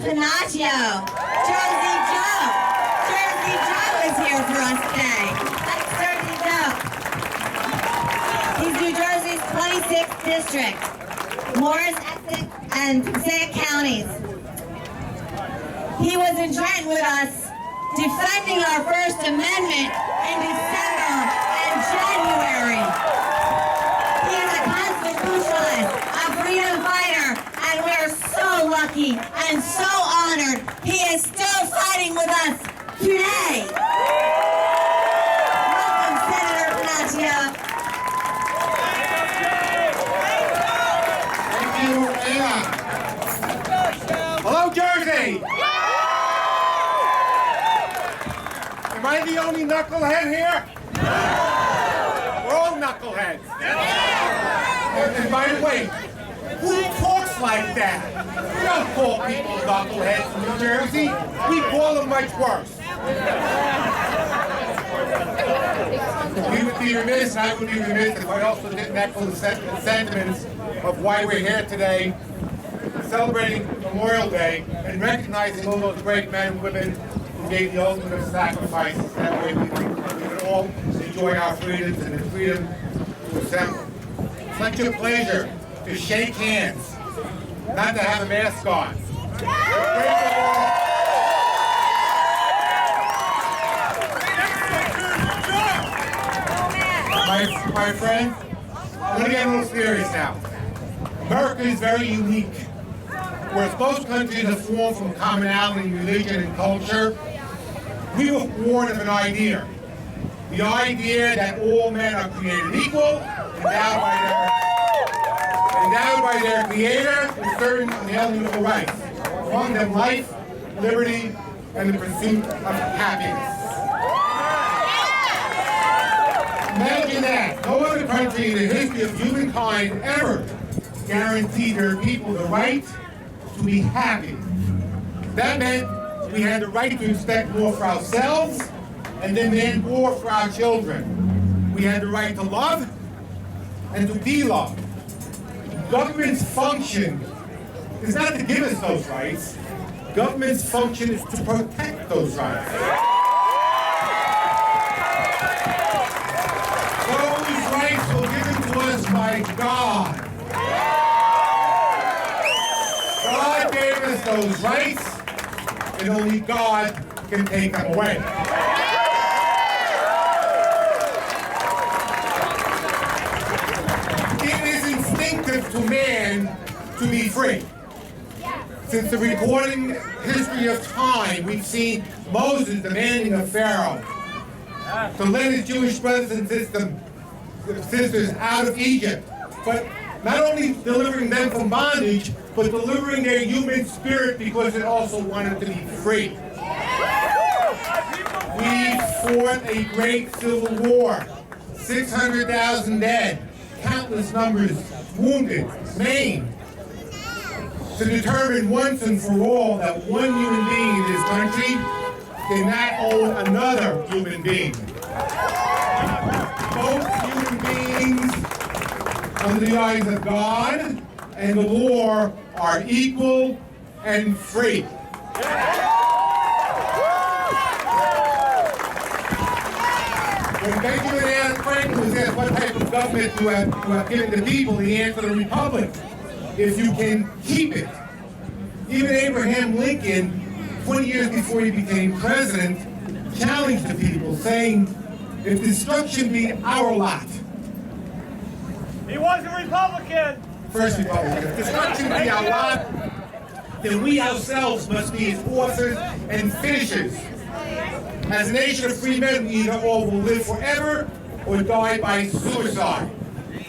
Pennacchio, Jersey Joe. Jersey Joe is here for us today. That's Jersey Joe. He's New Jersey's 26th district, Morris, Essex, and Passaic counties. He was in Trenton with us, defending our First Amendment in December and January. He is a constitutionalist, a freedom fighter, and we're so lucky and so honored he is still fighting with us today. Welcome, Senator Pennacchio. Thank you, Anna. Hello, Jersey. Am I the only knucklehead here? We're all knuckleheads. And by the way, who talks like that? We don't call people knuckleheads in New Jersey. We call them much worse. We would be remiss, and I would be remiss if I also didn't echo the sentiments of why we're here today, celebrating Memorial Day and recognizing all those great men and women who gave the ultimate sacrifices. That way we can all enjoy our freedoms and the freedom to assemble. It's such a pleasure to shake hands, not to have a mask on. My friend, I'm going to get a little serious now. America is very unique. Whereas most countries are formed from commonality in religion and culture, we were born of an idea. The idea that all men are created equal, endowed by their Creator with certain unalienable rights. Among them life, liberty, and the pursuit of happiness. Imagine that. No other country in the history of humankind ever guaranteed their people the right to be happy. That meant we had the right to expect more for ourselves and demand more for our children. We had the right to love and to be loved. Government's function is not to give us those rights. Government's function is to protect those rights. Those rights were given to us by God. God gave us those rights, and only God can take them away. It is instinctive to man to be free. Since the recording history of time, we've seen Moses demanding of Pharaoh to let his Jewish brothers and sisters out of Egypt, but not only delivering them from bondage, but delivering their human spirit because it also wanted to be free. We fought a great civil war, 600,000 dead, countless numbers wounded, maimed, to determine once and for all that one human being in this country cannot own another human being. Both human beings, under the eyes of God and the law, are equal and free. When Benjamin Franklin was asked what type of government you have given the people, he answered, a republic, if you can keep it. Even Abraham Lincoln, 20 years before he became president, challenged the people, saying, if destruction be our lot. He was a Republican. First Republican. If destruction be our lot, then we ourselves must be its authors and finishers. As a nation of free men, we either all will live forever or die by suicide.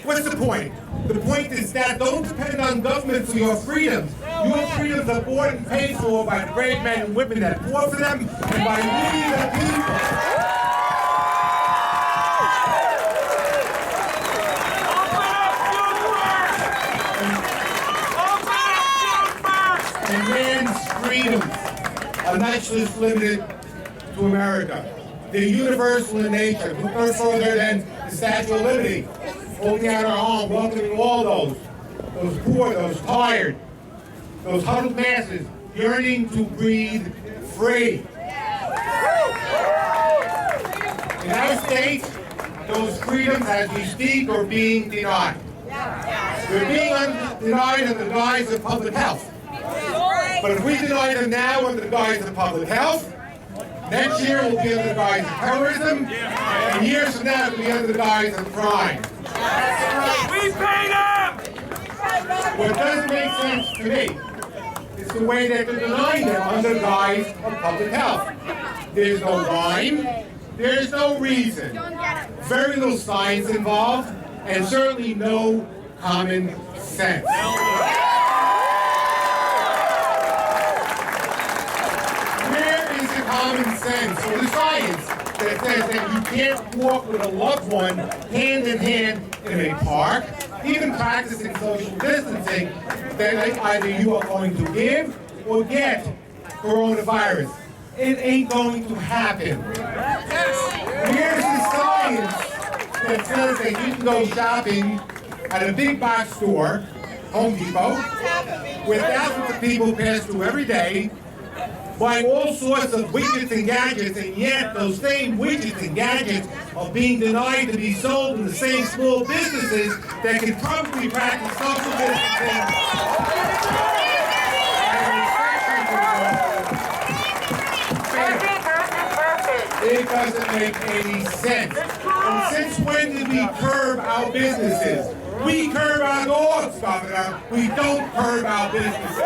What's the point? The point is that don't depend on government for your freedoms. Your freedoms are bought and paid for by the brave men and women that fought for them and by we the people. And man's freedoms are not just limited to America. They're universal in nature, no further than the Statue of Liberty, holding out our arm, welcoming all those poor, those tired, those huddled masses yearning to breathe free. In our state, those freedoms as we speak are being denied. They're being denied under the guise of public health. But if we deny them now under the guise of public health, next year will be under the guise of terrorism, and years from now it will be under the guise of crime. We pay them! What doesn't make sense to me is the way that they're denying them under the guise of public health. There's no rhyme, there's no reason, very little science involved, and certainly no common sense. Where is the common sense or the science that says that you can't walk with a loved one hand in hand in a park, even practicing social distancing, that either you are going to give or get coronavirus? It ain't going to happen. Where's the science that says that you can go shopping at a big box store, Home Depot, where thousands of people pass through every day, buying all sorts of widgets and gadgets, and yet those same widgets and gadgets are being denied to be sold in the same small businesses that can probably practice social distancing. It doesn't make any sense. And since when did we curb our businesses? We curb our dogs, Governor. We don't curb our businesses.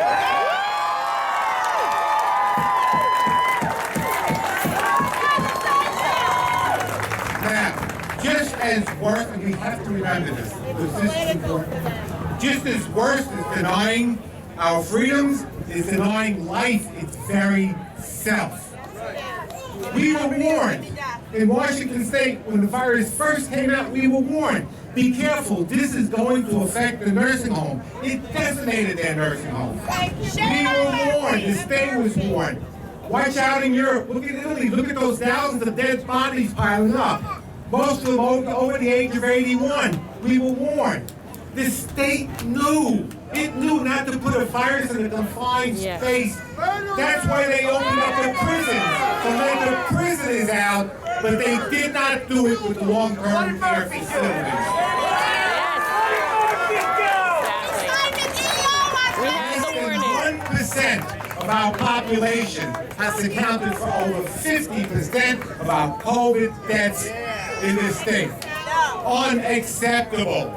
Now, just as worse, and we have to remember this, because this is important, just as worse as denying our freedoms is denying life its very self. We were warned in Washington State when the virus first came out. We were warned, be careful, this is going to affect the nursing home. It decimated their nursing home. We were warned, the state was warned. Watch out in Europe, look at Italy, look at those thousands of dead bodies piling up. Most of them over the age of 81. We were warned. The state knew. It knew not to put a virus in a confined space. That's why they opened up the prisons, to let the prisoners out, but they did not do it with the long-term care facilities. Less than 1% of our population has accounted for over 50% of our COVID deaths in this state. Unacceptable.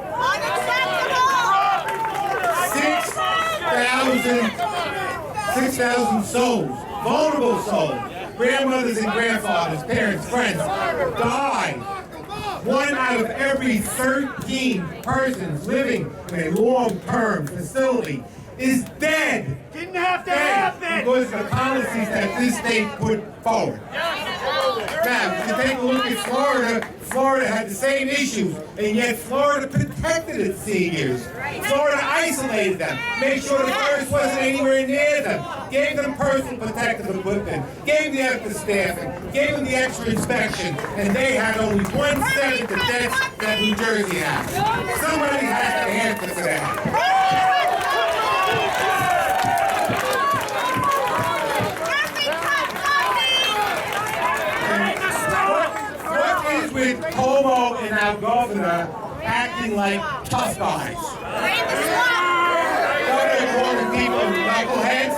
6,000 souls, vulnerable souls, grandmothers and grandfathers, parents, friends, died. 1 out of every 13 persons living in a long-term facility is dead. Didn't have to happen! Because of the policies that this state put forward. Now, if you take a look at Florida, Florida had the same issues, and yet Florida protected its seniors. Florida isolated them, made sure the virus wasn't anywhere near them, gave them personal protective equipment, gave the extra staffing, gave them the extra inspection, and they had only 1/7 of the deaths that New Jersey has. Somebody has to answer for that. With Cuomo and our governor acting like tough guys. Governor calling people knuckleheads.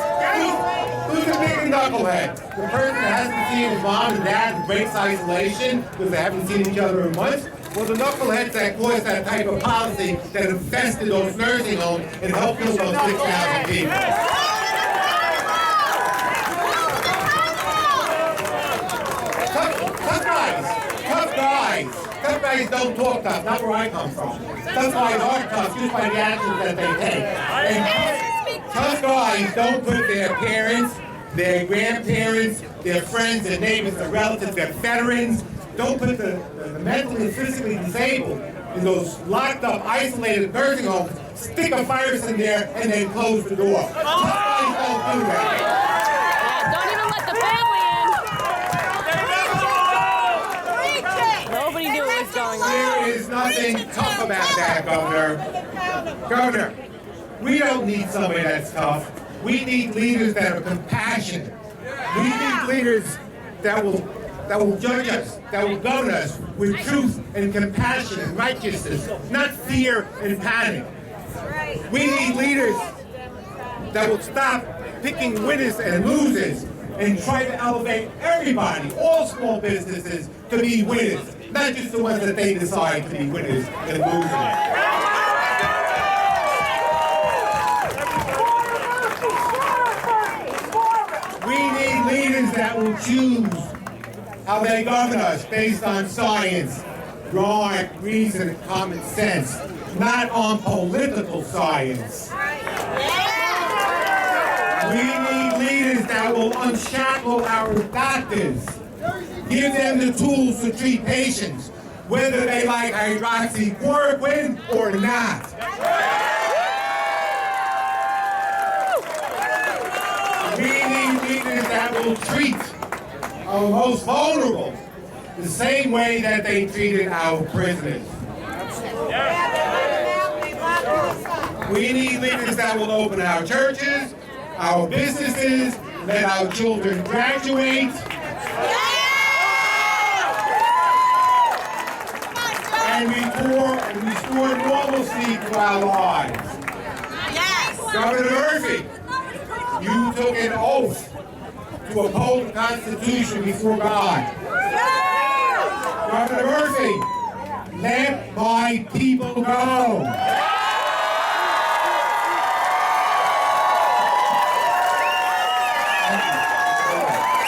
Who's the big knucklehead? The person that hasn't seen his mom and dad and breaks isolation because they haven't seen each other in months? Well, the knuckleheads that caused that type of policy that infested those nursing homes and helped kill those 6,000 people. Tough guys don't talk tough, not where I come from. Tough guys are tough just by the actions that they take. And tough guys don't put their parents, their grandparents, their friends, their neighbors, their relatives, their veterans, don't put the mentally and physically disabled in those locked up, isolated nursing homes, stick a virus in there, and then close the door. Tough guys don't do that. There is nothing tough about that, Governor. Governor, we don't need somebody that's tough. We need leaders that are compassionate. We need leaders that will judge us, that will govern us with truth and compassion and righteousness, not fear and panic. We need leaders that will stop picking winners and losers and try to elevate everybody, all small businesses, to be winners, not just the ones that they decide to be winners and losers. We need leaders that will choose how they govern us based on science, right, reason, and common sense, not on political science. We need leaders that will unshackle our doctors, give them the tools to treat patients, whether they like hydroxychloroquine or not. We need leaders that will treat our most vulnerable the same way that they treated our prisoners. We need leaders that will open our churches, our businesses, let our children graduate, and restore normalcy to our lives. Governor Murphy, you took an oath to uphold the Constitution before God. Governor Murphy, let my people go.